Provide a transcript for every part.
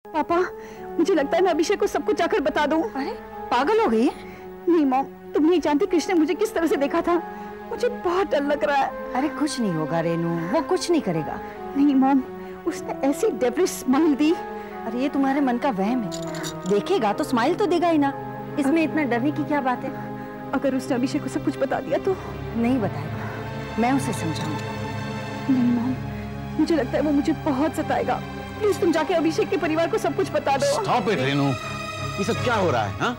पापा, मुझे लगता है मैं अभिषेक को सब कुछ जाकर बता दूं। अरे पागल हो गई है? नहीं मॉम, तुम नहीं जानती कृष्ण ने मुझे किस तरह से देखा था। मुझे बहुत डर लग रहा है। अरे कुछ नहीं होगा रेनू, वो कुछ नहीं करेगा। नहीं मॉम, उसने ऐसी डेविलिश स्माइल दी। अरे ये तुम्हारे मन का वहम है। देखेगा तो स्माइल तो देगा ही ना, इसमें इतना डरने की क्या बात है? अगर उसने अभिषेक को सब कुछ बता दिया तो? नहीं बताएगा, मैं उसे समझाऊंगी। नहीं मॉम, मुझे लगता है वो मुझे बहुत सताएगा। प्लीज तुम जाके अभिषेक के परिवार को सब कुछ बता दो। स्टॉप इट रेनू, ये सब क्या हो रहा है? हाँ,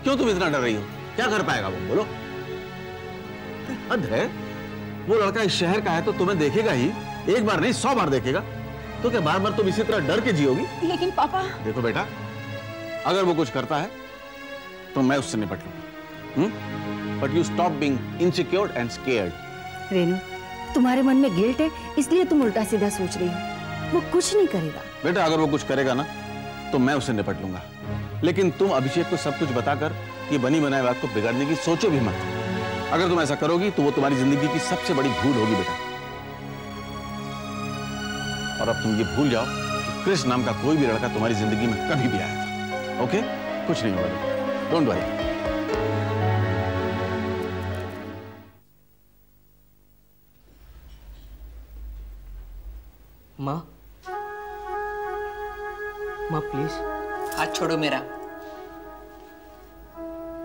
क्यों तुम इतना डर रही हो? क्या कर पाएगा वो, बोलो? हद है, वो लड़का इस शहर का है तो तुम्हें देखेगा ही, एक बार नहीं 100 बार देखेगा। तो क्या बार बार तुम इसी तरह डर के जियोगी? लेकिन पापा। देखो बेटा, अगर वो कुछ करता है तो मैं उससे निपट लूंगा। But you stop being insecure and scared. Renu, तुम्हारे मन में गिल्ट है, इसलिए तुम उल्टा सीधा सोच रही हो। वो कुछ नहीं करेगा। बेटा, अगर वो कुछ करेगा ना तो मैं उससे निपट लूंगा। लेकिन तुम अभिषेक को सब कुछ बताकर ये बनी बनाई बात को बिगाड़ने की सोचो भी मत। अगर तुम ऐसा करोगी तो वो तुम्हारी जिंदगी की सबसे बड़ी भूल होगी बेटा। और अब तुम ये भूल जाओ कि क्रिस नाम का कोई भी लड़का तुम्हारी जिंदगी में कभी भी आया था। ओके? कुछ नहीं होगा, डोंट वरी। माँ, माँ प्लीज। हाथ छोड़ो मेरा।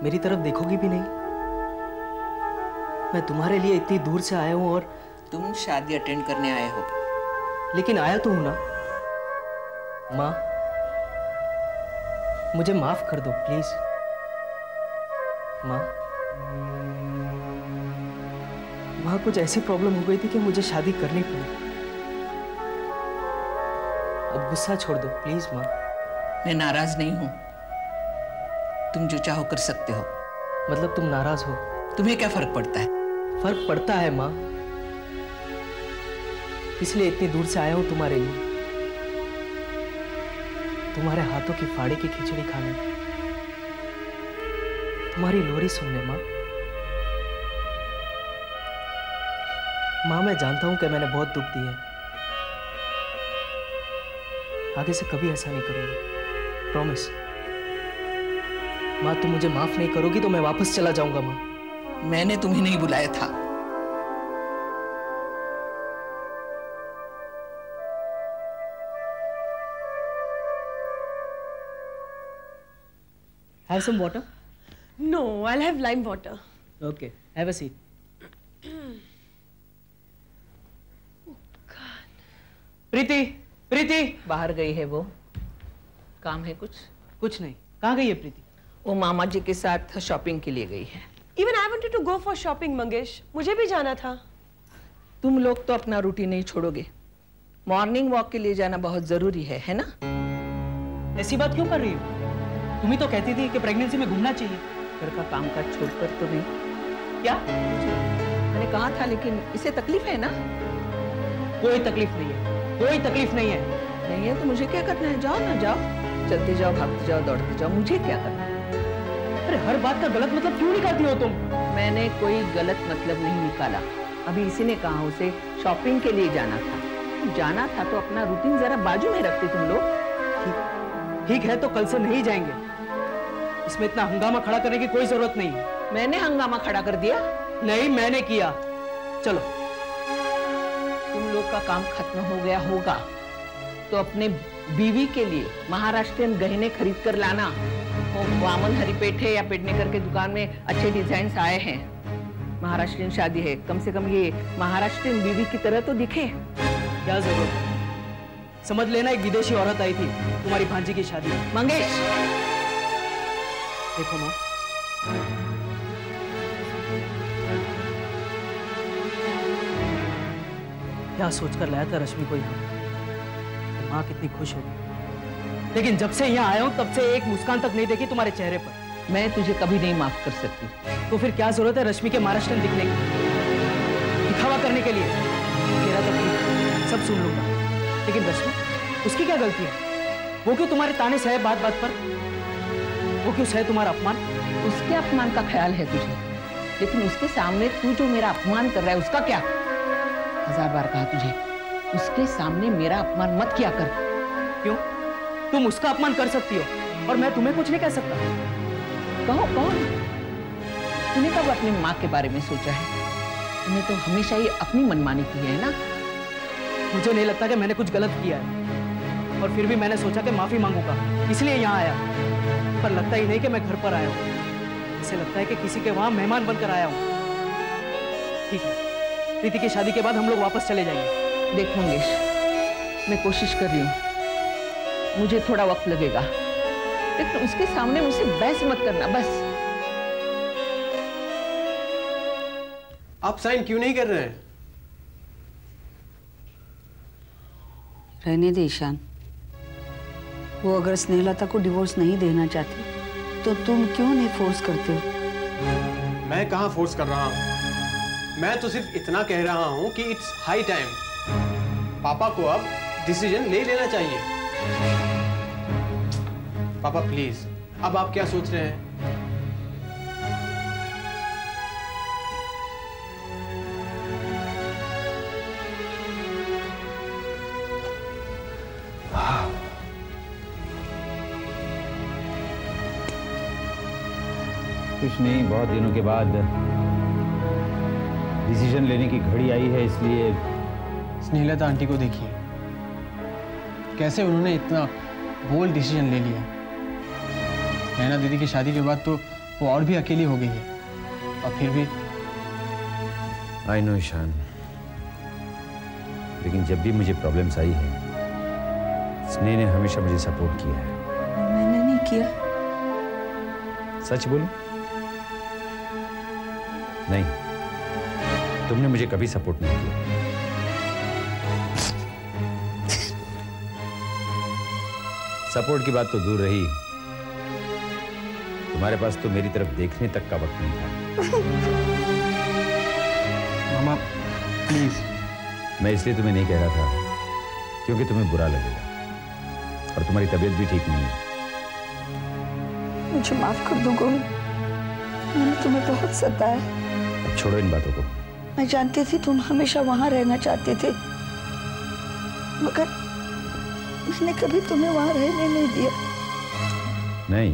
मेरी तरफ देखोगी भी नहीं? मैं तुम्हारे लिए इतनी दूर से आया हूँ और तुम शादी अटेंड करने आए हो। लेकिन आया तो हूं ना। माँ, मुझे माफ कर दो प्लीज। माँ, वहां कुछ ऐसी प्रॉब्लम हो गई थी कि मुझे शादी करनी पड़ी। अब गुस्सा छोड़ दो प्लीज माँ। मैं नाराज नहीं हूं, तुम जो चाहो कर सकते हो। मतलब तुम नाराज हो? तुम्हें क्या फर्क पड़ता है? फर्क पड़ता है माँ, इसलिए इतनी दूर से आया हूं तुम्हारे लिए, तुम्हारे हाथों की फाड़े की खिचड़ी खाने, तुम्हारी लोरी सुनने। माँ, माँ मैं जानता हूं कि मैंने बहुत दुख दिया है। आगे से कभी ऐसा नहीं करूंगा, प्रॉमिस। माँ, तुम मुझे माफ नहीं करोगी तो मैं वापस चला जाऊंगा। माँ, मैंने तुम्हें नहीं बुलाया था। Have some water? No, I'll have lime water. Okay, have a seat. प्रीति, प्रीति। बाहर गई है वो, काम है कुछ? कुछ नहीं। कहाँ गई है प्रीति? वो मामा जी के साथ शॉपिंग के लिए गई है। Even I wanted to go for shopping, Mangesh. मुझे भी जाना था। तुम लोग तो अपना रूटीन नहीं छोड़ोगे। मॉर्निंग वॉक के लिए जाना बहुत जरूरी है ना? ऐसी बात क्यों कर रही हो? तुम ही तो कहती थी कि प्रेगनेंसी में घूमना चाहिए। घर का काम काज छोड़कर तो नहीं। क्या? मैंने कहा था, लेकिन इसे तकलीफ है ना? कोई तकलीफ नहीं है, कोई तकलीफ नहीं है। नहीं है तो मुझे क्या करना है? जाओ ना, जाओ, चलते जाओ, भागते जाओ, दौड़ते जाओ, मुझे क्या करना है? अरे हर बात का गलत मतलब क्यों निकालती हो तुम? मैंने कोई गलत मतलब नहीं निकाला। अभी इसी ने कहा उसे शॉपिंग के लिए जाना था। जाना था तो अपना रूटीन जरा बाजू में रखते तुम लोग। ठीक है, तो कल से नहीं जाएंगे। इसमें इतना हंगामा खड़ा करने की कोई जरूरत नहीं है। मैंने हंगामा खड़ा कर दिया? नहीं, मैंने किया। चलो। तुम लोग का काम खत्म हो गया होगा तो अपने बीवी के लिए महाराष्ट्रियन गहने खरीद कर लाना। वो वामन हरिपेठे या पेडनेकर के दुकान में अच्छे डिजाइन आए हैं। महाराष्ट्रियन शादी है, कम से कम ये महाराष्ट्रियन बीवी की तरह तो दिखे। क्या जरूरत है? समझ लेना, एक विदेशी औरत आई थी तुम्हारी भांजी की शादी में। मंगेश, देखो माँ, क्या सोचकर लाया था रश्मि को यहाँ? तो माँ कितनी खुश होगी। लेकिन जब से यहाँ आया हूँ तब से एक मुस्कान तक नहीं देखी तुम्हारे चेहरे पर। मैं तुझे कभी नहीं माफ कर सकती। तो फिर क्या जरूरत है रश्मि के महाराष्ट्र दिखने की, दिखावा करने के लिए? तेरा तो ठीक, सब सुन लूंगा, लेकिन रश्मि, उसकी क्या गलती है? वो क्यों तुम्हारे ताने सहे बात बात पर? वो क्यों सहे तुम्हारा अपमान? उसके अपमान का ख्याल है तुझे, लेकिन उसके सामने तू जो मेरा अपमान कर रहा है उसका क्या? 1000 बार कहा तुझे, उसके सामने मेरा अपमान मत किया कर। क्यों? तुम उसका अपमान कर सकती हो और मैं तुम्हें कुछ नहीं कह सकता। कहो कौन? तूने कब अपनी माँ के बारे में सोचा है? तूने तो हमेशा ही अपनी मनमानी की है ना। मुझे नहीं लगता कि मैंने कुछ गलत किया है, और फिर भी मैंने सोचा कि माफी मांगूंगा, इसलिए यहाँ आया। पर लगता ही नहीं कि मैं घर पर आया हूँ। इसे लगता है कि किसी के वहां मेहमान बनकर आया हूँ। ठीक है, प्रीति की शादी के बाद हम लोग वापस चले जाएंगे। देख मंगेश, मैं कोशिश कर रही हूँ, मुझे थोड़ा वक्त लगेगा, लेकिन उसके सामने मुझसे बहस मत करना बस। आप साइन क्यों नहीं कर रहे हैं? रहने दे ईशान। वो अगर स्नेहलता को डिवोर्स नहीं देना चाहती तो तुम क्यों नहीं फोर्स करते हो? मैं कहाँ फोर्स कर रहा हूँ? मैं तो सिर्फ इतना कह रहा हूँ कि इट्स हाई टाइम। पापा को अब डिसीजन ले लेना चाहिए। पापा प्लीज, अब आप क्या सोच रहे हैं? कुछ नहीं, बहुत दिनों के बाद डिसीजन लेने की घड़ी आई है, इसलिए। स्नेहलता आंटी को देखिए, कैसे उन्होंने इतना बोल्ड डिसीजन ले लिया। नैना दीदी की शादी के बाद तो वो और भी अकेली हो गई है, और फिर भी। आई नो ईशान, लेकिन जब भी मुझे प्रॉब्लम्स आई है, स्नेह ने हमेशा मुझे सपोर्ट किया है। मैंने नहीं किया। सच बोलूं? नहीं, तुमने मुझे कभी सपोर्ट नहीं किया। सपोर्ट की बात तो दूर रही, तुम्हारे पास तो मेरी तरफ देखने तक का वक्त नहीं था। मामा प्लीज। मैं इसलिए तुम्हें नहीं कह रहा था क्योंकि तुम्हें बुरा लगेगा, और तुम्हारी तबीयत भी ठीक नहीं है। मुझे माफ कर दो गोविंद, मैंने तुम्हें बहुत सताया। अब छोड़ो इन बातों को। मैं जानती थी तुम हमेशा वहां रहना चाहते थे, मगर मैंने कभी तुम्हें वहां रहने नहीं दिया। नहीं,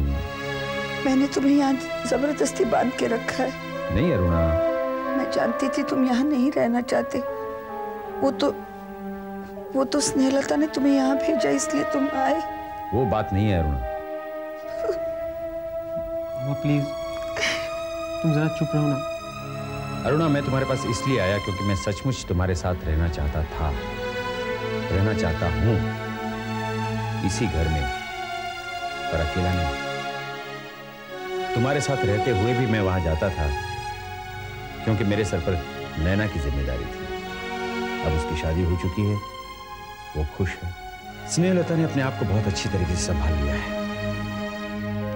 मैंने तुम्हें यहाँ जबरदस्ती बांध के रखा है। नहीं अरुणा, मैं जानती थी तुम यहाँ नहीं रहना चाहते। वो तो स्नेहलता ने तुम्हें यहाँ भेजा, इसलिए तुम आए। वो बात नहीं है अरुणा। मामा प्लीज, तुम जरा चुप रहो ना। अरुणा, मैं तुम्हारे पास इसलिए आया क्योंकि मैं सचमुच तुम्हारे साथ रहना चाहता था, रहना चाहता हूं, इसी घर में, पर अकेला नहीं। तुम्हारे साथ रहते हुए भी मैं वहां जाता था क्योंकि मेरे सर पर नैना की जिम्मेदारी थी। अब उसकी शादी हो चुकी है, वो खुश है। स्नेहलता ने अपने आप को बहुत अच्छी तरीके से संभाल लिया है,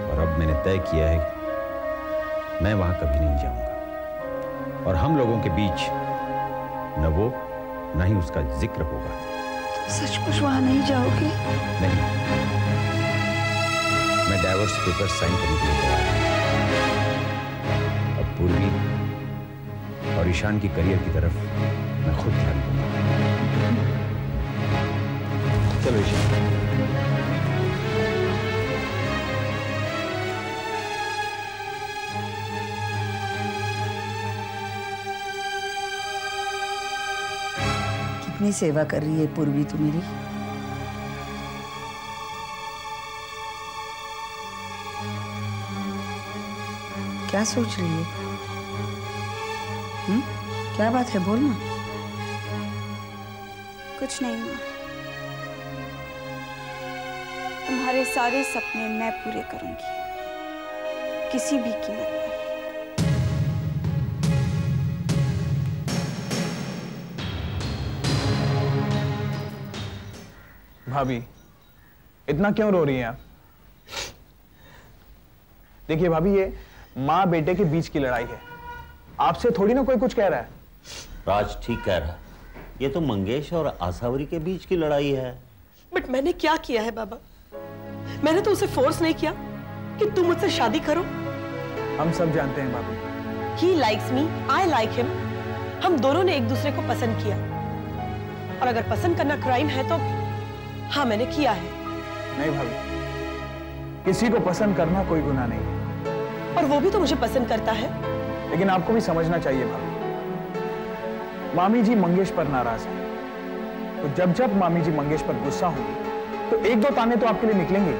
और अब मैंने तय किया है मैं वहां कभी नहीं जाऊंगा, और हम लोगों के बीच न वो न ही उसका जिक्र होगा। तुम सचमुच वहां नहीं जाओगे? नहीं, मैं डाइवोर्स पेपर साइन करने के लिए तैयार हूं। अब पूर्वी और ईशान की करियर की तरफ मैं खुद ध्यान दूंगा। चलो ईशान। कितनी सेवा कर रही है पूर्वी तू मेरी। क्या सोच रही है? क्या बात है, बोल ना। कुछ नहीं माँ, तुम्हारे सारे सपने मैं पूरे करूंगी, किसी भी कीमत पर। भाभी, इतना क्यों रो रही हैं आप? देखिए भाभी, ये माँ बेटे के बीच की लड़ाई है, आपसे थोड़ी ना कोई कुछ कह रहा है। राज ठीक कह रहा है, ये तो मंगेश और आसावरी के बीच की लड़ाई है। बट मैंने क्या किया है बाबा? मैंने तो उसे फोर्स नहीं किया कि तुम मुझसे शादी करो। हम सब जानते हैं भाभी। He likes me, I like him. हम दोनों ने एक दूसरे को पसंद किया, और अगर पसंद करना क्राइम है तो हाँ मैंने किया है। नहीं भाभी, किसी को पसंद करना कोई गुनाह नहीं है। और वो भी तो मुझे पसंद करता है। लेकिन आपको भी समझना चाहिए भाभी, मामी जी मंगेश पर नाराज है, तो जब जब मामी जी मंगेश पर गुस्सा होंगी तो एक दो ताने तो आपके लिए निकलेंगे।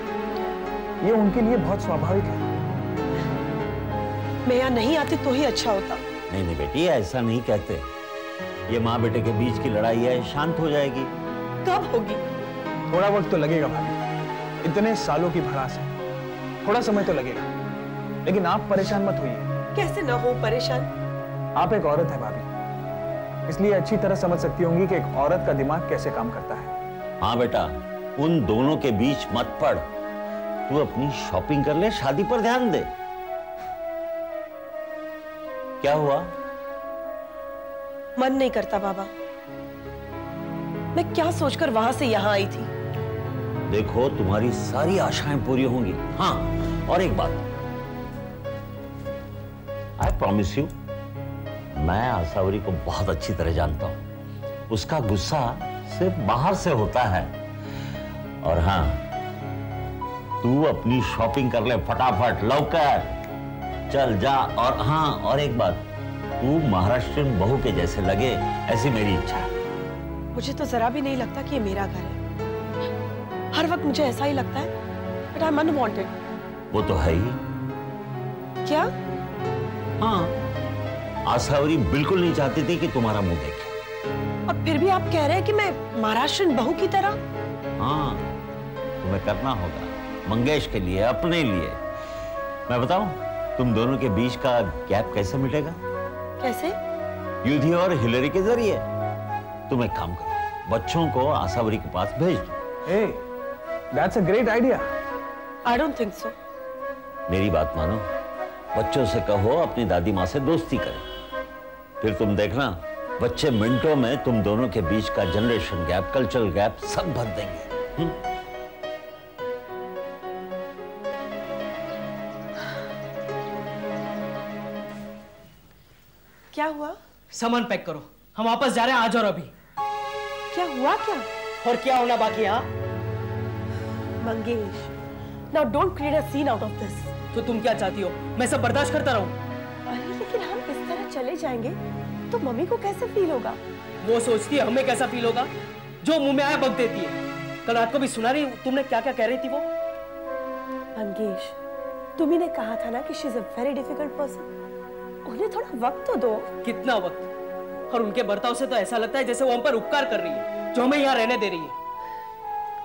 ये उनके लिए बहुत स्वाभाविक है। मैं यहाँ नहीं आती तो ही अच्छा होता। नहीं नहीं बेटी, ऐसा नहीं कहते। ये माँ बेटे के बीच की लड़ाई है, शांत हो जाएगी। कब होगी? थोड़ा वक्त तो लगेगा भाभी, इतने सालों की भड़ास है, थोड़ा समय तो लगेगा। लेकिन आप परेशान मत होइए। कैसे ना हो परेशान? आप एक औरत है भाभी, इसलिए अच्छी तरह समझ सकती होंगी कि एक औरत का दिमाग कैसे काम करता है। हाँ बेटा, उन दोनों के बीच मत पड़। तू अपनी शॉपिंग कर ले, शादी पर ध्यान दे। क्या हुआ? मन नहीं करता बाबा। मैं क्या सोचकर वहां से यहाँ आई थी? देखो, तुम्हारी सारी आशाएं पूरी होंगी। हाँ, और एक बात, आई प्रॉमिस यू, मैं आसावरी को बहुत अच्छी तरह जानता हूं। उसका गुस्सा सिर्फ बाहर से होता है। और हाँ, तू अपनी शॉपिंग कर ले फटाफट, लवकर चल जा। और हाँ, और एक बात, तू महाराष्ट्रियन बहू के जैसे लगे, ऐसी मेरी इच्छा है। मुझे तो जरा भी नहीं लगता कि ये मेरा घर है। हर वक्त मुझे ऐसा ही लगता है, बट आई एम अनवांटेड। वो तो है ही। क्या? हाँ, आसावरी बिल्कुल नहीं चाहती थी कि तुम्हारा मुंह देखे। और फिर भी आप कह रहे हैं कि मैं महाराष्ट्रियन बहू की तरह? हाँ, तुम्हें करना होगा मंगेश के लिए, अपने लिए। मैं बताऊं, तुम दोनों के बीच का गैप कैसे मिटेगा? कैसे? युधी और हिलरी के जरिए। तुम एक काम करो, बच्चों को आसावरी के पास भेज दो। Hey, that's a great idea. I don't think so. मेरी बात मानो, बच्चों से कहो अपनी दादी माँ से दोस्ती करें। फिर तुम देखना, बच्चे मिनटों में तुम दोनों के बीच का जनरेशन गैप, कल्चरल गैप सब भर देंगे। क्या हुआ? सामान पैक करो, हम वापस जा रहे हैं आज और अभी। क्या हुआ? क्या और क्या होना बाकी है? Mangesh, now don't create a scene out of this. तो तुम क्या चाहती हो, मैं सब बर्दाश्त करता रहूं? अरे लेकिन हम इस तरह चले जाएंगे तो मम्मी को कैसे फील होगा? वो सोचती है हमें कैसा फील होगा, जो मुंह में आया बक देती है। कल रात को भी सुना रही, तुमने क्या क्या कह रही थी वो? मंगेश, तुम्ही ने कहा था ना कि she is a very difficult person. उन्हें थोड़ा वक्त तो दो। कितना वक्त? और उनके बर्ताव से तो ऐसा लगता है जैसे वो हम पर उपकार कर रही है, जो हमें यहाँ रहने दे रही है।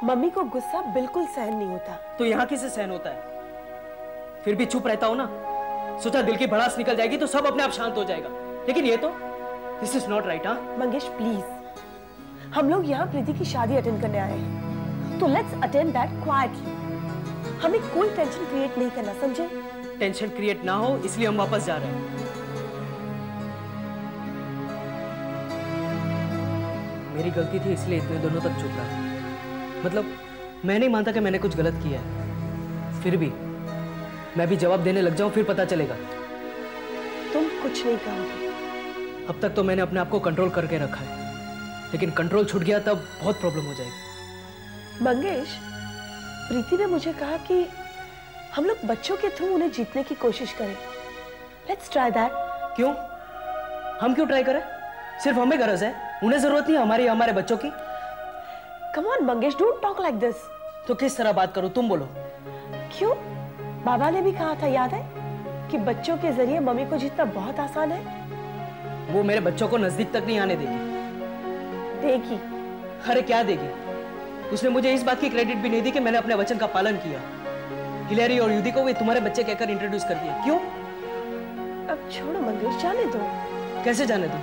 मम्मी को गुस्सा बिल्कुल सहन नहीं होता। तो यहाँ किसे सहन होता है? फिर भी चुप रहता हूँ ना। सोचा दिल की भड़ास निकल जाएगी तो सब अपने आप शांत हो जाएगा, लेकिन ये तो दिस इज नॉट राइट। हाँ मंगेश प्लीज, हम लोग यहाँ प्रीति की शादी अटेंड करने आए हैं, तो लेट्स अटेंड दैट क्वाइटली। हमें कोई टेंशन क्रिएट नहीं करना, समझे? टेंशन क्रिएट ना हो इसलिए हम वापस जा रहे हैं। मेरी गलती थी इसलिए इतने दोनों तक चुप रहा। मतलब मैं नहीं मानता कि मैंने कुछ गलत किया है, फिर भी मैं भी जवाब देने लग जाऊं फिर पता चलेगा। तुम कुछ नहीं कहोगे। अब तक तो मैंने अपने आप को कंट्रोल करके रखा है, लेकिन कंट्रोल छूट गया तब बहुत प्रॉब्लम हो जाएगी। मंगेश, प्रीति ने मुझे कहा कि हम लोग बच्चों के थ्रू उन्हें जीतने की कोशिश करें। Let's try that. क्यों? हम क्यों ट्राई करें? सिर्फ हमें गरज है, उन्हें जरूरत नहीं हमारे बच्चों की। Come on Mangesh, don't talk like this. तो किस तरह बात करूं, तुम बोलो। क्यों? बाबा ने भी कहा था, याद है, कि बच्चों के जरिए मम्मी को जीतना बहुत आसान है। वो मेरे बच्चों को नजदीक तक नहीं आने देगी। देगी। अरे क्या देगी? उसने मुझे इस बात की क्रेडिट भी नहीं दी कि मैंने अपने वचन का पालन किया। हिलेरी और युधी को वे तुम्हारे बच्चे कहकर इंट्रोड्यूस कर दिया। क्यों? अब छोड़ो मंगेश, जाने दो। कैसे जाने दो?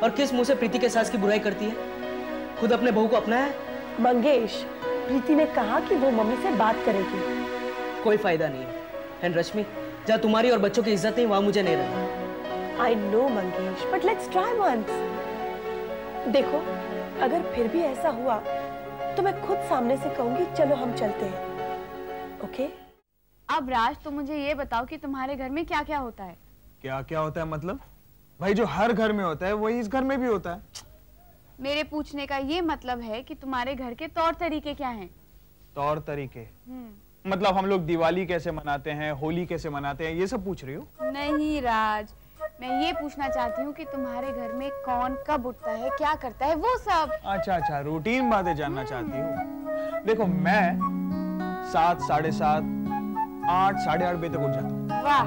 और किस मुंह से प्रीति के सास की बुराई करती है? खुद अपने बहू को अपनाया? मंगेश, प्रीति ने कहा कि वो मम्मी से बात करेगी। कोई फायदा नहीं है। एंड रश्मि, जहाँ तुम्हारी और बच्चों की इज्जत नहीं वहां मुझे नहीं रहना। I know Mangesh, but let's try once. देखो, अगर फिर भी ऐसा हुआ तो मैं खुद सामने से कहूंगी चलो हम चलते हैं। ओके? अब राज, तुम मुझे ये बताओ कि तुम्हारे घर में क्या क्या होता है? क्या क्या होता है मतलब? भाई जो हर घर में होता है वही इस घर में भी होता है। मेरे पूछने का ये मतलब है कि तुम्हारे घर के तौर तरीके क्या हैं? तौर तरीके? मतलब हम लोग दिवाली कैसे मनाते हैं, होली कैसे मनाते हैं, ये सब पूछ रही हो? नहीं राज, मैं ये पूछना चाहती हूँ कि तुम्हारे घर में कौन कब उठता है, क्या करता है, वो सब। अच्छा, रूटीन बातें जानना चाहती हो। देखो मैं 7, 7:30, 8, 8:30 बजे तक उठ जाता हूँ। वाह,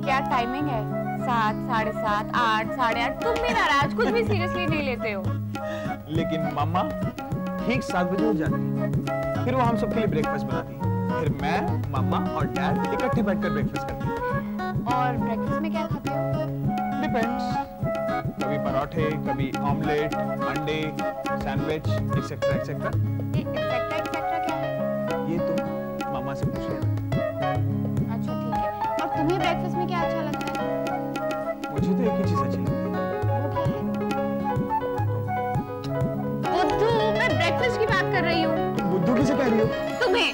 क्या टाइमिंग है। 7, 7:30, 8, 8:30। तुम भी ना राज, कुछ भी सीरियसली नहीं लेते हो। लेकिन मामा ठीक 7 बजे उठ जाती है, फिर वो हम सबके लिए ब्रेकफास्ट बनाती है, फिर मैं, मामा और डैड इकट्ठे बैठकर ब्रेकफास्ट करते हैं। और ब्रेकफास्ट में क्या खाते हो? डिपेंड्स, कभी पराठे, कभी ऑमलेट, अंडे, सैंडविच, एक्सेट्रा एक्सेट्रा। एक्सेट्रा क्या है? ये तो मामा से पूछ लेना। अच्छा ठीक है। और तुम्हें ब्रेकफास्ट में क्या अच्छा लगता है? मुझे तो एक ही चीज अच्छी लगती है। वो क्या है? बुद्धू, मैं ब्रेकफास्ट की बात कर रही हूँ। तुम बुद्धू किसे कह रही हो? तुम्हें।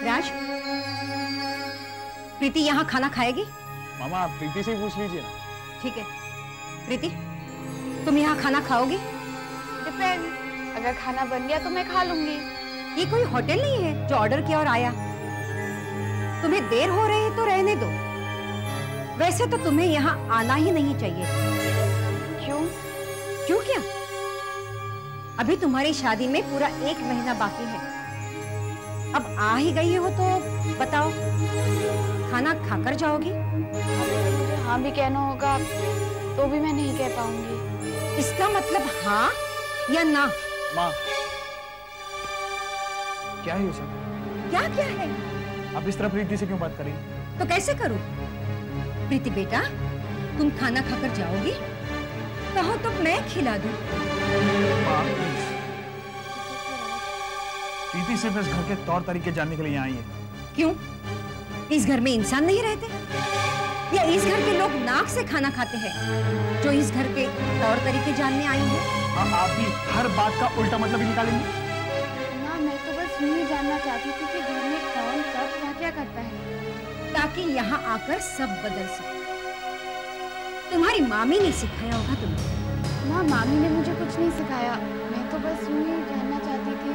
राज, प्रीति यहाँ खाना खाएगी? मामा आप प्रीति से ही पूछ लीजिए ना। ठीक है प्रीति, तुम यहाँ खाना खाओगी? डिपेंड, अगर खाना बन गया तो मैं खा लूंगी। ये कोई होटल नहीं है जो ऑर्डर किया और आया। तुम्हें देर हो रही है तो रहने दो। वैसे तो तुम्हें यहाँ आना ही नहीं चाहिए। क्यों? क्यों क्या? अभी तुम्हारी शादी में पूरा 1 महीना बाकी है। अब आ ही गई हो तो बताओ, खाना खाकर जाओगी? मुझे हाँ भी कहना होगा तो भी मैं नहीं कह पाऊंगी। इसका मतलब हाँ या ना? माँ, क्या है ये सब? क्या है? आप इस तरह प्रीति से क्यों बात कर रही हैं? तो कैसे करूं? प्रीति बेटा, तुम खाना खाकर जाओगी? कहो तो मैं खिला दूं। माँ, प्रीति सिर्फ इस घर के तौर तरीके जानने के लिए आई है। क्यों? इस घर में इंसान नहीं रहते? या इस घर के लोग नाक से खाना खाते हैं जो इस घर के तौर तरीके जानने आई हैं? आप भी हर बात का उल्टा मतलब ही निकालेंगे? ना, मैं तो बस ये जानना चाहती थी कि घर में कौन कब क्या क्या करता है, ताकि यहाँ आकर सब बदल सके। तुम्हारी मामी ने सिखाया होगा तुम्हें। माँ, मामी ने मुझे कुछ नहीं सिखाया। मैं तो बस यूं ही जानना चाहती थी।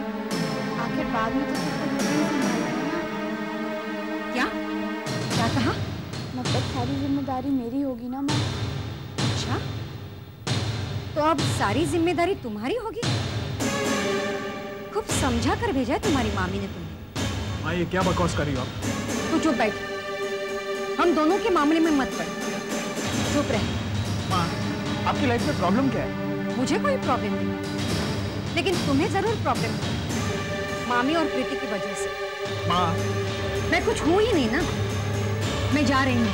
आखिर बाद में तो सबको मुझे ही संभालना है ना। क्या कहा? मतलब सारी जिम्मेदारी मेरी होगी ना माँ। अच्छा, तो अब सारी जिम्मेदारी तुम्हारी होगी? खूब समझा कर भेजा है तुम्हारी मामी ने तुम्हें। माँ, ये क्या बकवास कर रही हो आप? तू चुप बैठ, हम दोनों के मामले में मत पड़। चुप रह। माँ, आपकी लाइफ में प्रॉब्लम क्या है? मुझे कोई प्रॉब्लम नहीं, लेकिन तुम्हें जरूर प्रॉब्लम है, मामी और प्रीति की वजह से। माँ, मैं कुछ हूं ही नहीं ना, मैं जा रही हूँ।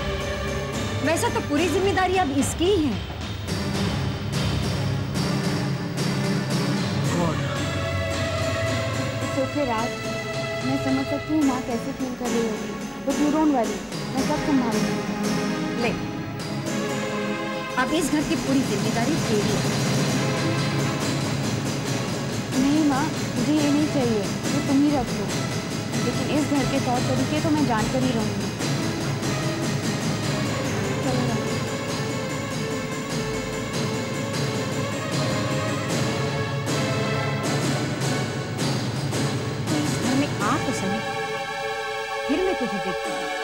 वैसे तो पूरी जिम्मेदारी अब इसकी ही है। ओके राज, मैं समझ सकती हूँ माँ कैसे फील कर रही होगी, बट यू डोंट वरी, मैं सब संभालूंगी। ले, अब इस घर की पूरी जिम्मेदारी तेरी है। नहीं माँ, मुझे ये नहीं चाहिए, तो तुम ही रख लो, लेकिन इस घर के तौर तरीके तो मैं जानकर ही रहूंगी। चलो राज। तो इस घर में आ तो सही, फिर मैं तुझे देखती हूँ।